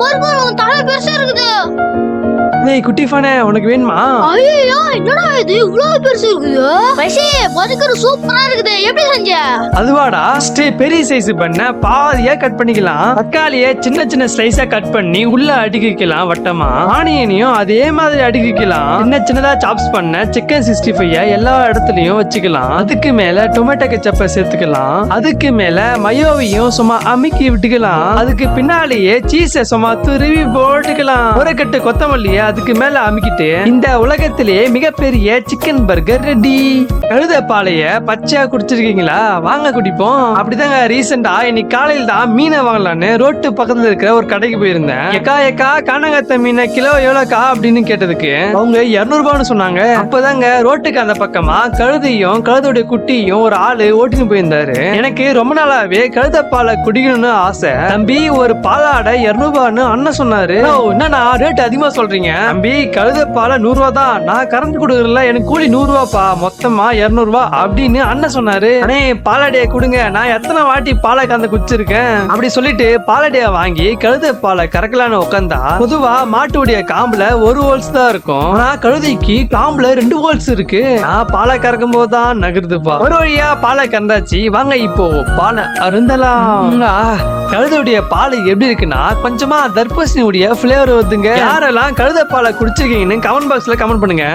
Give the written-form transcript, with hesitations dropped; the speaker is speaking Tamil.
தலை பெருசா இருக்குது. டேய் குட்டி ஃபானே, உனக்கு வேணுமா? ஐயோ, என்னடா இது இவ்வளவு பெருசு இருக்குது? பசி பர்கர் சூப்பரா இருக்குது. எப்படி செஞ்ச? அதுவாடா, பெரிய சைஸ் பண்ண பாதியா கட் பண்ணிக்கலாம். தக்காளியை சின்ன சின்ன ஸ்லைஸா கட் பண்ணி உள்ள அடுக்கிக்கலாம் வட்டமா. ஆனியனையும் அதே மாதிரி அடுக்கிக்கலாம். சின்ன சின்னதா சாப்ஸ் பண்ண சிக்கன் 65 எல்லா இடத்துலயும் வச்சுக்கலாம். அதுக்கு மேல டொமேட்டோ கெச்சப்பை சேர்த்துக்கலாம். அதுக்கு மேல மயோவையும் சும்மா அமுக்கி விட்டுக்கலாம். அதுக்கு பின்னாலேயே சீஸை சும்மா துருவி போட்டுக்கலாம். ஒரு கட்டு கொத்தமல்லியை அதுக்கு மேல அமுக்கிட்டு இந்த உலகத்திலேயே மிகப்பெரிய சிக்கன் பர்கர் ரெடி. கழுத பாலைய பச்சையா குடிச்சிருக்கீங்களா? வாங்க குடிப்போம். அப்படிதாங்க ரீசெண்டா இன்னைக்கு காலையில தான் மீனை வாங்கலான்னு ரோட்டு பக்கத்துல இருக்கிற ஒரு கடைக்கு போயிருந்தேன். எக்கா காணங்கத்த மீனை கிலோ எவ்வளோக்கா அப்படின்னு கேட்டதுக்கு அவங்க 200 ரூபான்னு சொன்னாங்க. அப்பதாங்க ரோட்டுக்கு அந்த பக்கமா கழுதையும் கழுதையுடைய குட்டியும் ஒரு ஆளு ஓட்டின்னு போயிருந்தாரு. எனக்கு ரொம்ப நாளாவே கழுத பாலை குடிக்கணும்னு ஆசை. தம்பி, ஒரு பாலாடை 200 ரூபான்னு அண்ணன் சொன்னாரு. என்னன்னா ரேட் அதிகமா சொல்றீங்க தம்பி? கழுத பாலை 100 ரூபா தான். நான் கறந்து கொடுக்கறல, எனக்கு கூலி 100 ரூபாப்பா, மொத்தமா 200 ரூபா அப்படின்னு அண்ணன் சொன்னாரு. அண்ணே, பாலாடைய கொடுங்க, நான் எத்தனை வாட்டி பாலை கறந்து குடிச்சிருக்கேன் அப்படி சொல்லிட்டு பாலாடைய வாங்கி கழுத பாலை கறக்கலான்னு உட்காந்தா பொதுவா மாட்டுடைய காம்புல 1 ஹோல்ஸ் தான் இருக்கும். ஆனா கழுதைக்கு காம்புல 2 ஹோல்ஸ் இருக்கு. நான் பாலை கறக்கும் போதுதான் நகருதுப்பா. ஒரு வழியா பாலை கறந்தாச்சு. வாங்க இப்போ பாலை அருந்தலாம். கழுதையுடைய பால் எப்படி இருக்குன்னா கொஞ்சமா தர்பூசணியுடைய பிளேவர் வருதுங்க. யாரெல்லாம் கழுத பாலை குடிச்சிருக்கீங்கன்னு கமெண்ட் பாக்ஸ்ல கமெண்ட் பண்ணுங்க.